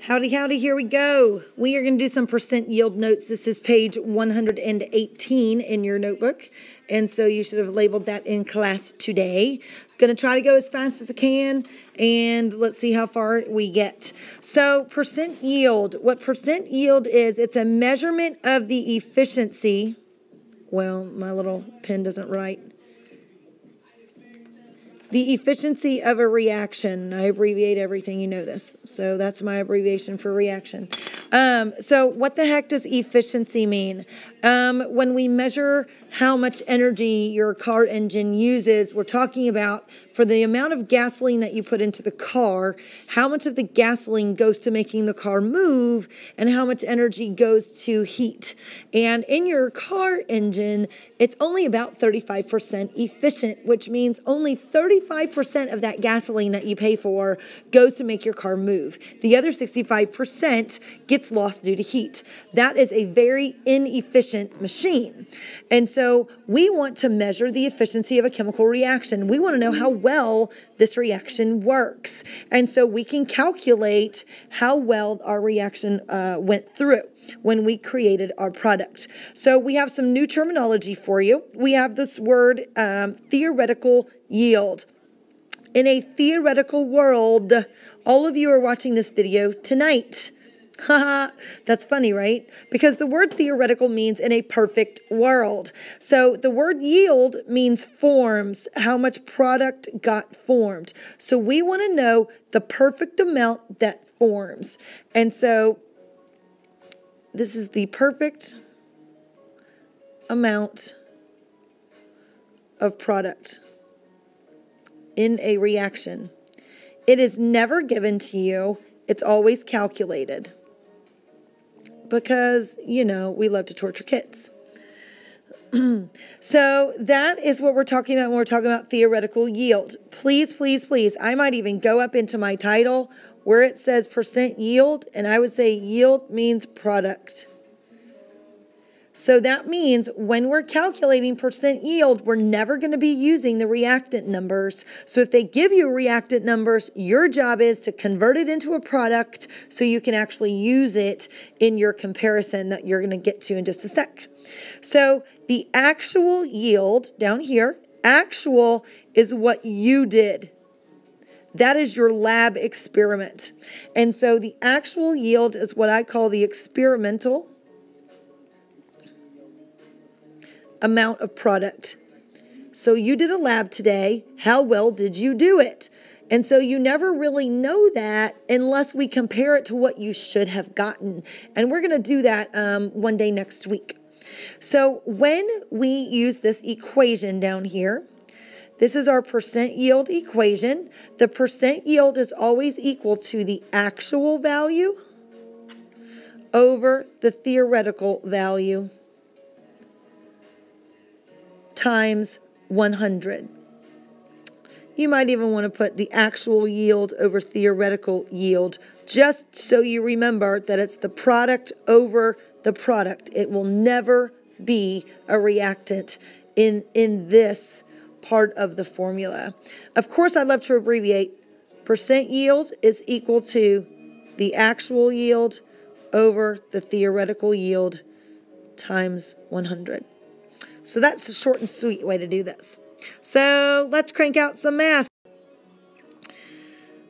Howdy, howdy, here we go. We are going to do some percent yield notes. This is page 118 in your notebook. And so you should have labeled that in class today. Going to try to go as fast as I can, and let's see how far we get. So percent yield, what percent yield is, it's a measurement of the efficiency. Well, my little pen doesn't write. The efficiency of a reaction. I abbreviate everything, you know this. So that's my abbreviation for reaction. So what the heck does efficiency mean? When we measure how much energy your car engine uses, we're talking about for the amount of gasoline that you put into the car, how much of the gasoline goes to making the car move and how much energy goes to heat. And in your car engine, it's only about 35% efficient, which means only 35% of that gasoline that you pay for goes to make your car move. The other 65% gets lost due to heat. That is a very inefficient machine. And so we want to measure the efficiency of a chemical reaction. We want to know how well this reaction works. And so we can calculate how well our reaction went through when we created our product. So we have some new terminology for you. We have this word theoretical yield. In a theoretical world, all of you are watching this video tonight. Haha, that's funny, right? Because the word theoretical means in a perfect world. So the word yield means forms, how much product got formed. So we want to know the perfect amount that forms. And so this is the perfect amount of product in a reaction. It is never given to you. It's always calculated. Because, you know, we love to torture kids. So that is what we're talking about when we're talking about theoretical yield. Please, please, please, I might even go up into my title where it says percent yield, and I would say yield means product. So that means when we're calculating percent yield, we're never going to be using the reactant numbers. So if they give you reactant numbers, your job is to convert it into a product so you can actually use it in your comparison that you're going to get to in just a sec. So the actual yield down here, actual is what you did. That is your lab experiment. And so the actual yield is what I call the experimental amount of product. So you did a lab today. How well did you do it? And so you never really know that unless we compare it to what you should have gotten. And we're going to do that one day next week. So when we use this equation down here, this is our percent yield equation. The percent yield is always equal to the actual value over the theoretical value times 100. You might even want to put the actual yield over theoretical yield, just so you remember that it's the product over the product. It will never be a reactant in this part of the formula. Of course, I love to abbreviate. Percent yield is equal to the actual yield over the theoretical yield times 100. So that's a short and sweet way to do this. So let's crank out some math.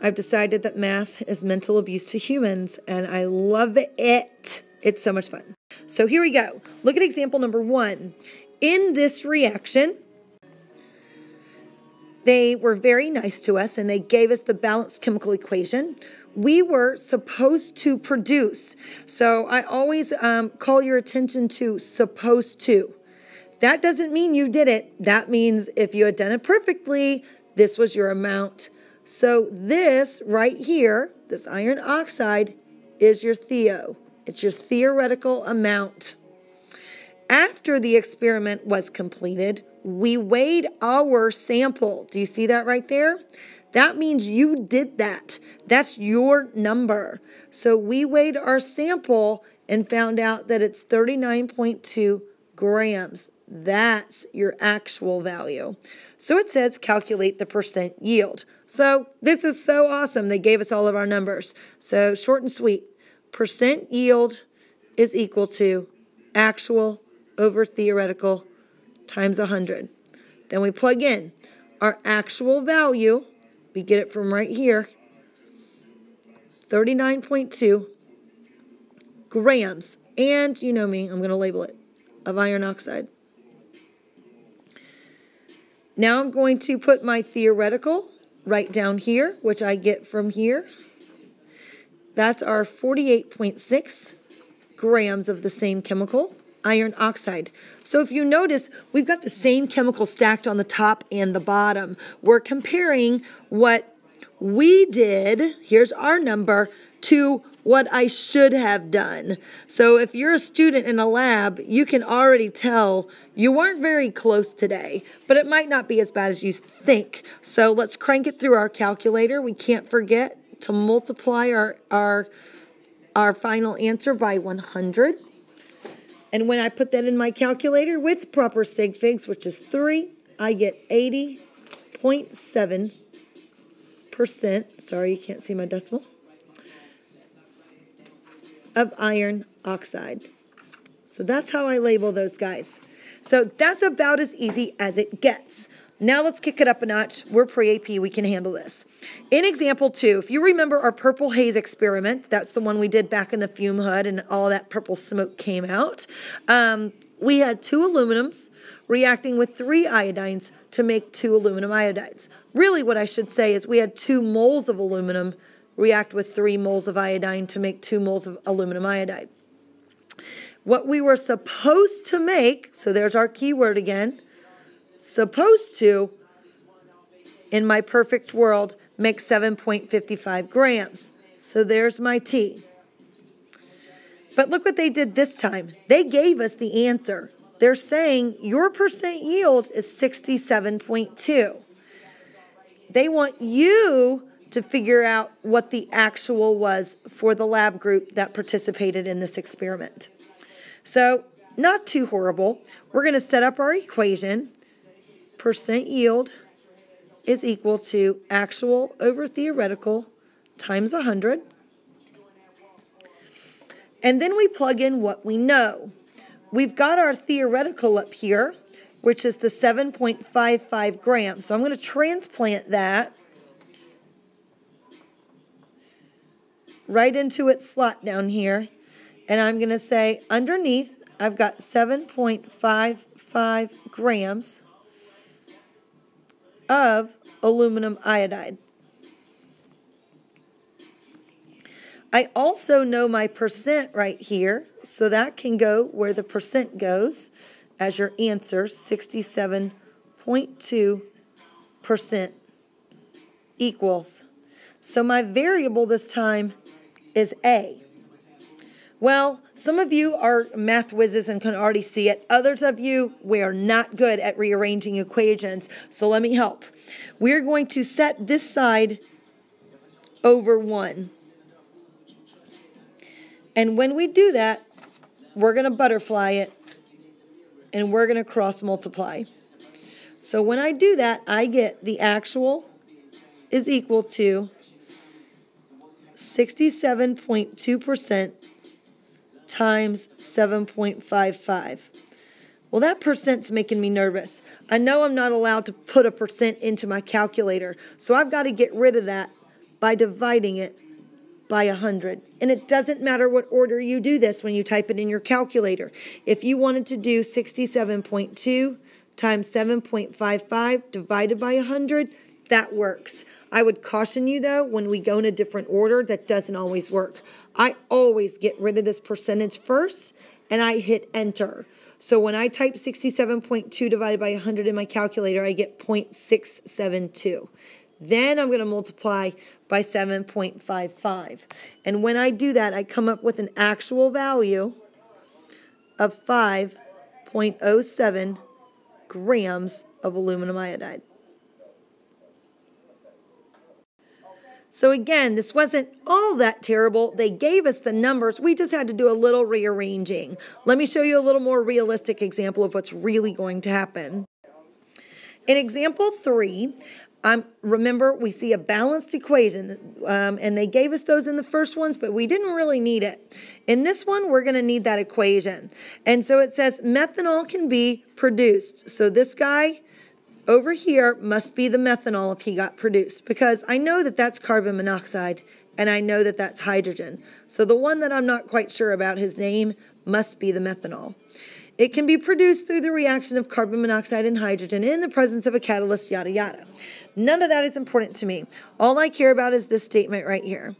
I've decided that math is mental abuse to humans, and I love it. It's so much fun. So here we go. Look at example number 1. In this reaction, they were very nice to us, and they gave us the balanced chemical equation. We were supposed to produce. So I always call your attention to supposed to. That doesn't mean you did it. That means if you had done it perfectly, this was your amount. So this right here, this iron oxide, is your theo. It's your theoretical amount. After the experiment was completed, we weighed our sample. Do you see that right there? That means you did that. That's your number. So we weighed our sample and found out that it's 39.2 grams. That's your actual value. So it says calculate the percent yield. So this is so awesome. They gave us all of our numbers. So short and sweet. Percent yield is equal to actual over theoretical times 100. Then we plug in our actual value. We get it from right here. 39.2 grams. And you know me, I'm going to label it, of iron oxide. Now I'm going to put my theoretical right down here, which I get from here. That's our 48.6 grams of the same chemical, iron oxide. So if you notice, we've got the same chemical stacked on the top and the bottom. We're comparing what we did, here's our number, to what I should have done. So if you're a student in a lab, you can already tell you weren't very close today, but it might not be as bad as you think. So let's crank it through our calculator. We can't forget to multiply our final answer by 100. And when I put that in my calculator with proper sig figs, which is 3, I get 80.7%. Sorry, you can't see my decimal. Of iron oxide. So that's how I label those guys. So that's about as easy as it gets. Now let's kick it up a notch. We're pre-AP, we can handle this. In example 2, if you remember our purple haze experiment, that's the one we did back in the fume hood and all that purple smoke came out. We had 2 aluminums reacting with 3 iodines to make 2 aluminum iodides. Really what I should say is we had 2 moles of aluminum react with 3 moles of iodine to make 2 moles of aluminum iodide. What we were supposed to make, so there's our keyword again, supposed to, in my perfect world, make 7.55 grams. So there's my T. But look what they did this time. They gave us the answer. They're saying your percent yield is 67.2. They want you to figure out what the actual was for the lab group that participated in this experiment. So, not too horrible. We're going to set up our equation. Percent yield is equal to actual over theoretical times 100. And then we plug in what we know. We've got our theoretical up here, which is the 7.55 grams. So I'm going to transplant that right into its slot down here. And I'm going to say underneath, I've got 7.55 grams of aluminum iodide. I also know my percent right here, so that can go where the percent goes as your answer, 67.2% equals. So my variable this time is A. Well, some of you are math whizzes and can already see it. Others of you, we are not good at rearranging equations, so let me help. We're going to set this side over 1. And when we do that, we're going to butterfly it, and we're going to cross multiply. So when I do that, I get the actual is equal to 67.2% times 7.55. Well, that percent's making me nervous. I know I'm not allowed to put a percent into my calculator, so I've got to get rid of that by dividing it by 100. And it doesn't matter what order you do this when you type it in your calculator. If you wanted to do 67.2 times 7.55 divided by 100, that works. I would caution you, though, when we go in a different order, that doesn't always work. I always get rid of this percentage first, and I hit enter. So when I type 67.2 divided by 100 in my calculator, I get 0.672. Then I'm going to multiply by 7.55. And when I do that, I come up with an actual value of 5.07 grams of aluminum iodide. So again, this wasn't all that terrible. They gave us the numbers. We just had to do a little rearranging. Let me show you a little more realistic example of what's really going to happen. In example 3, Remember, we see a balanced equation, and they gave us those in the first ones, but we didn't really need it. In this one, we're going to need that equation. And so it says methanol can be produced. So this guy over here must be the methanol if he got produced, because I know that that's carbon monoxide, and I know that that's hydrogen. So the one that I'm not quite sure about, his name, must be the methanol. It can be produced through the reaction of carbon monoxide and hydrogen in the presence of a catalyst, yada, yada. None of that is important to me. All I care about is this statement right here.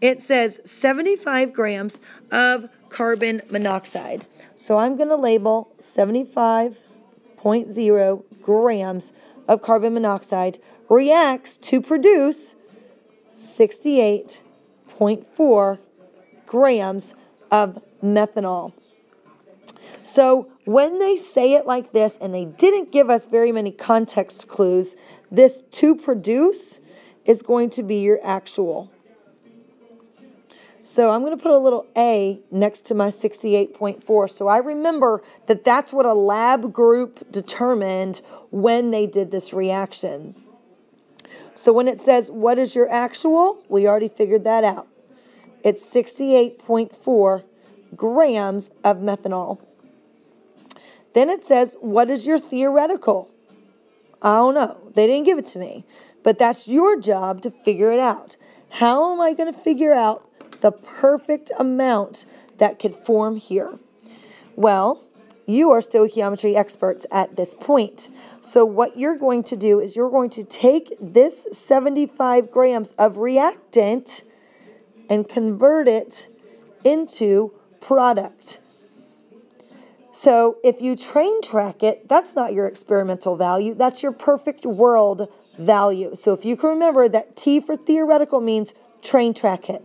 It says 75 grams of carbon monoxide. So I'm going to label 75.0 grams of carbon monoxide reacts to produce 68.4 grams of methanol. So when they say it like this, and they didn't give us very many context clues, this to produce is going to be your actual. So I'm going to put a little A next to my 68.4. So I remember that that's what a lab group determined when they did this reaction. So when it says, what is your actual? We already figured that out. It's 68.4 grams of methanol. Then it says, what is your theoretical? I don't know. They didn't give it to me. But that's your job to figure it out. How am I going to figure out the perfect amount that could form here? Well, you are stoichiometry experts at this point. So what you're going to do is you're going to take this 75 grams of reactant and convert it into product. So if you train track it, that's not your experimental value. That's your perfect world value. So if you can remember that T for theoretical means train track it.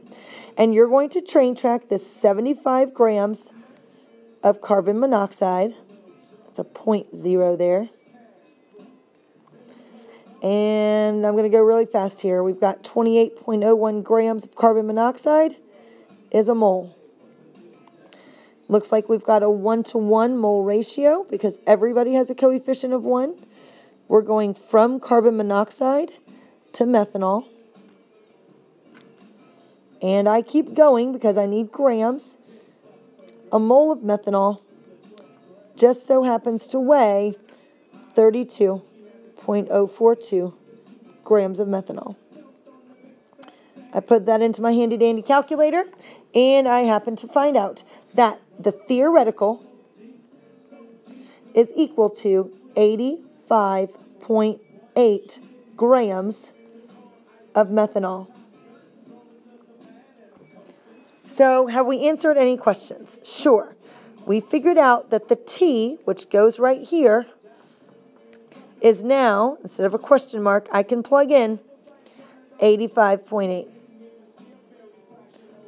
And you're going to train track this 75 grams of carbon monoxide. It's a 0.0 there. And I'm going to go really fast here. We've got 28.01 grams of carbon monoxide is a mole. Looks like we've got a 1-to-1 mole ratio because everybody has a coefficient of 1. We're going from carbon monoxide to methanol. And I keep going because I need grams. A mole of methanol just so happens to weigh 32.042 grams of methanol. I put that into my handy-dandy calculator, and I happen to find out that the theoretical is equal to 85.8 grams of methanol. So have we answered any questions? Sure. We figured out that the T, which goes right here, is now, instead of a question mark, I can plug in 85.8.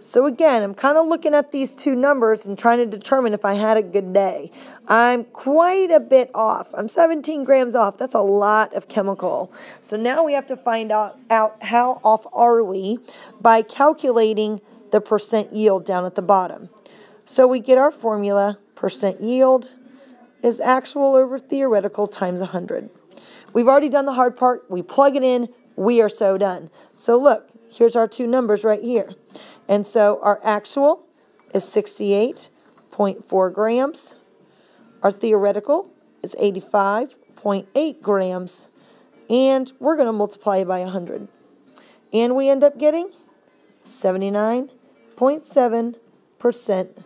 So again, I'm kind of looking at these two numbers and trying to determine if I had a good day. I'm quite a bit off. I'm 17 grams off. That's a lot of chemical. So now we have to find out how off are we by calculating the percent yield down at the bottom. So we get our formula, percent yield is actual over theoretical times 100. We've already done the hard part. We plug it in. We are so done. So look, here's our two numbers right here. And so our actual is 68.4 grams. Our theoretical is 85.8 grams. And we're going to multiply by 100. And we end up getting 79.7%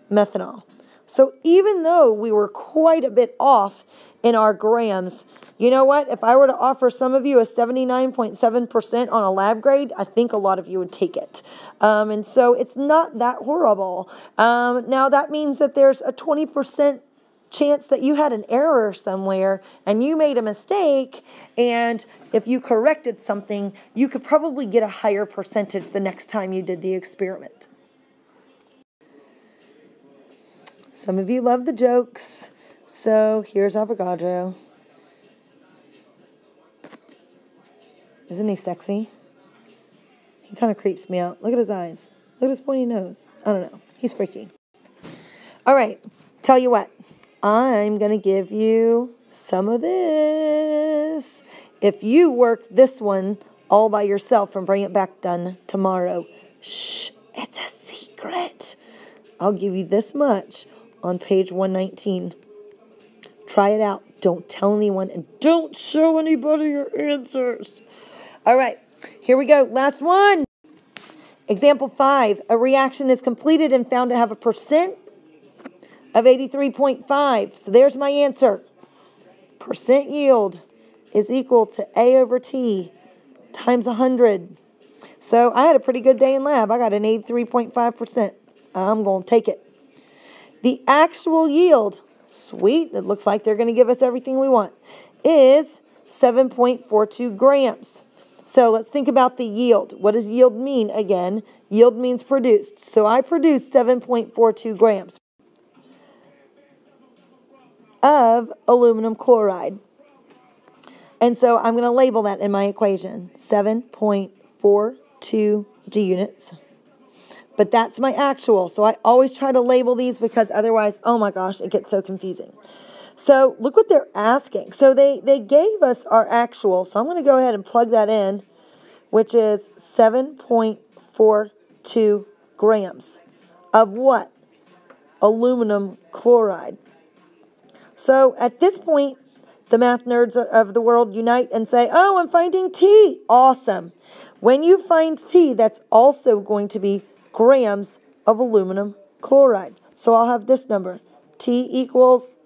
methanol. So even though we were quite a bit off in our grams, you know what? If I were to offer some of you a 79.7% on a lab grade, I think a lot of you would take it. And so it's not that horrible. Now that means that there's a 20% chance that you had an error somewhere and you made a mistake, and if you corrected something, you could probably get a higher percentage the next time you did the experiment. Some of you love the jokes, so here's Avogadro. Isn't he sexy? He kind of creeps me out. Look at his eyes. Look at his pointy nose. I don't know. He's freaky. All right. Tell you what. I'm going to give you some of this. If you work this one all by yourself and bring it back done tomorrow, shh, it's a secret. I'll give you this much on page 119. Try it out. Don't tell anyone and don't show anybody your answers. All right, here we go. Last one. Example 5. A reaction is completed and found to have a percent of 83.5. So there's my answer. Percent yield is equal to A over T times 100. So I had a pretty good day in lab. I got an 83.5%. I'm going to take it. The actual yield, sweet, it looks like they're going to give us everything we want, is 7.42 grams. So let's think about the yield. What does yield mean again? Yield means produced. So I produced 7.42 grams of aluminum chloride. And so I'm going to label that in my equation, 7.42 G units. But that's my actual. So I always try to label these because otherwise, oh my gosh, it gets so confusing. So look what they're asking. So they gave us our actual. So I'm going to go ahead and plug that in, which is 7.42 grams of what? Aluminum chloride. So at this point, the math nerds of the world unite and say, oh, I'm finding T. Awesome. When you find T, that's also going to be grams of aluminum chloride. So I'll have this number, T equals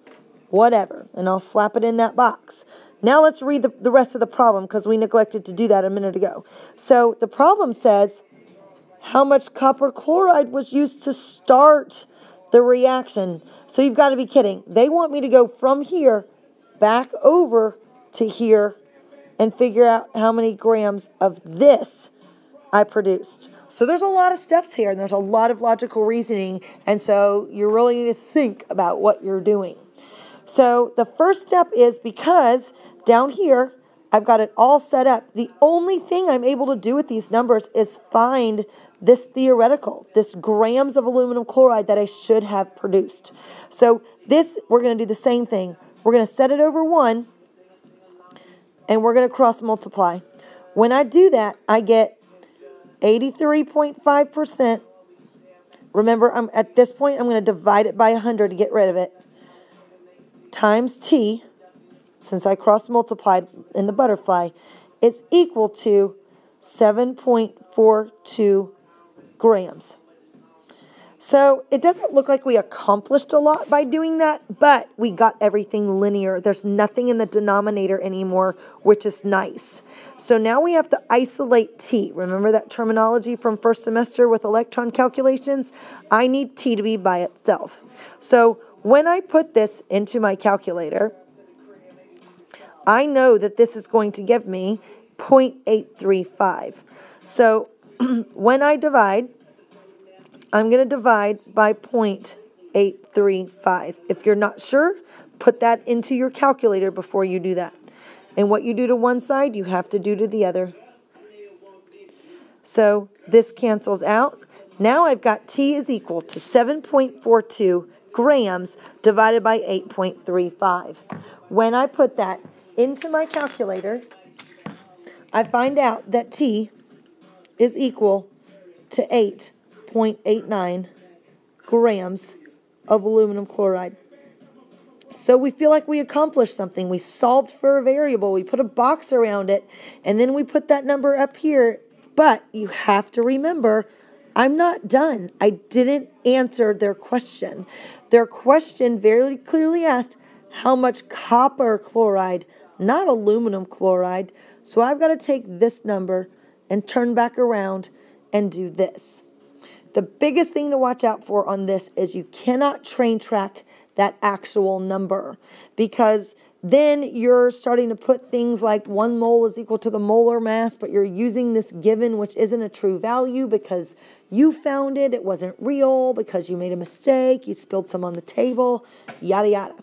whatever, and I'll slap it in that box. Now let's read the rest of the problem because we neglected to do that a minute ago. So the problem says how much copper chloride was used to start the reaction. So you've got to be kidding. They want me to go from here back over to here and figure out how many grams of this I produced. So there's a lot of steps here, and there's a lot of logical reasoning, and so you really need to think about what you're doing. So the first step is, because down here I've got it all set up, the only thing I'm able to do with these numbers is find this theoretical, this grams of aluminum chloride that I should have produced. So this, we're going to do the same thing. We're going to set it over 1, and we're going to cross multiply. When I do that, I get 83.5%. Remember, at this point, I'm going to divide it by 100 to get rid of it, times T, since I cross multiplied in the butterfly, is equal to 7.42 grams. So it doesn't look like we accomplished a lot by doing that, but we got everything linear. There's nothing in the denominator anymore, which is nice. So now we have to isolate T. Remember that terminology from first semester with electron calculations? I need T to be by itself. So when I put this into my calculator, I know that this is going to give me 0.835. So when I divide, I'm going to divide by 0.835. If you're not sure, put that into your calculator before you do that. And what you do to one side, you have to do to the other. So this cancels out. Now I've got T is equal to 7.42 grams divided by 8.35. When I put that into my calculator, I find out that T is equal to 8.89 grams of aluminum chloride. So we feel like we accomplished something. We solved for a variable. We put a box around it, and then we put that number up here. But you have to remember, I'm not done. I didn't answer their question. Their question very clearly asked how much copper chloride, not aluminum chloride. So I've got to take this number and turn back around and do this. The biggest thing to watch out for on this is you cannot train track that actual number, because then you're starting to put things like 1 mole is equal to the molar mass, but you're using this given, which isn't a true value because you found it, it wasn't real, because you made a mistake, you spilled some on the table, yada, yada.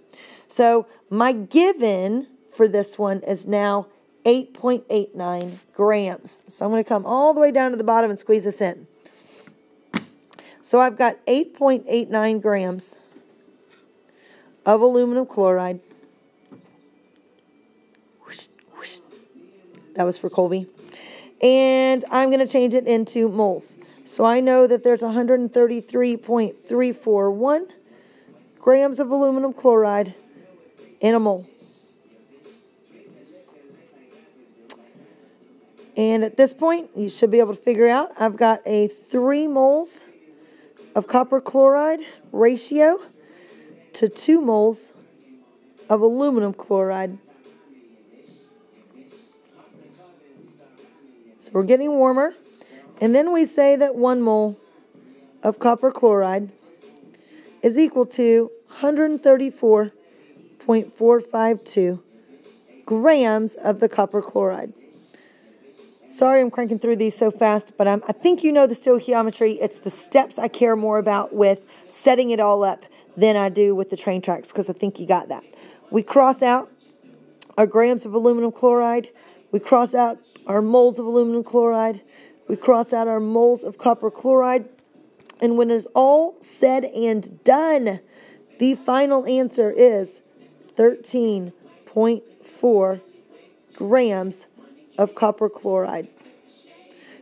So my given for this one is now 8.89 grams. So I'm going to come all the way down to the bottom and squeeze this in. So I've got 8.89 grams of aluminum chloride. That was for Colby. And I'm going to change it into moles. So I know that there's 133.341 grams of aluminum chloride in a mole. And at this point, you should be able to figure out I've got a 3 moles of copper chloride ratio to 2 moles of aluminum chloride. So we're getting warmer. And then we say that 1 mole of copper chloride is equal to 134.452 grams of the copper chloride. Sorry I'm cranking through these so fast, but I think you know the stoichiometry. It's the steps I care more about with setting it all up than I do with the train tracks, because I think you got that. We cross out our grams of aluminum chloride. We cross out our moles of aluminum chloride. We cross out our moles of copper chloride. And when it's all said and done, the final answer is 13.4 grams of copper chloride.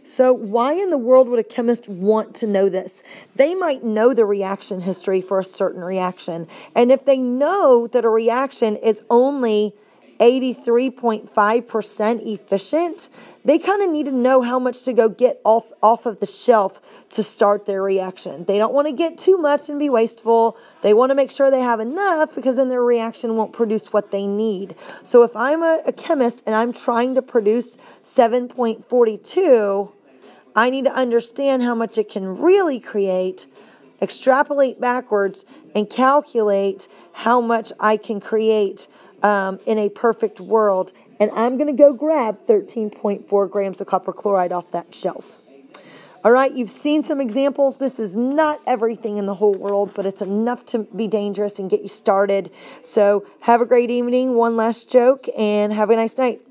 So why in the world would a chemist want to know this? They might know the reaction history for a certain reaction. And if they know that a reaction is only 83.5% efficient, they kind of need to know how much to go get off of the shelf to start their reaction. They don't want to get too much and be wasteful. They want to make sure they have enough, because then their reaction won't produce what they need. So if I'm a chemist and I'm trying to produce 7.42, I need to understand how much it can really create, extrapolate backwards, and calculate how much I can create in a perfect world. And I'm going to go grab 13.4 grams of copper chloride off that shelf. All right, you've seen some examples. This is not everything in the whole world, but it's enough to be dangerous and get you started. So have a great evening. One last joke, and have a nice night.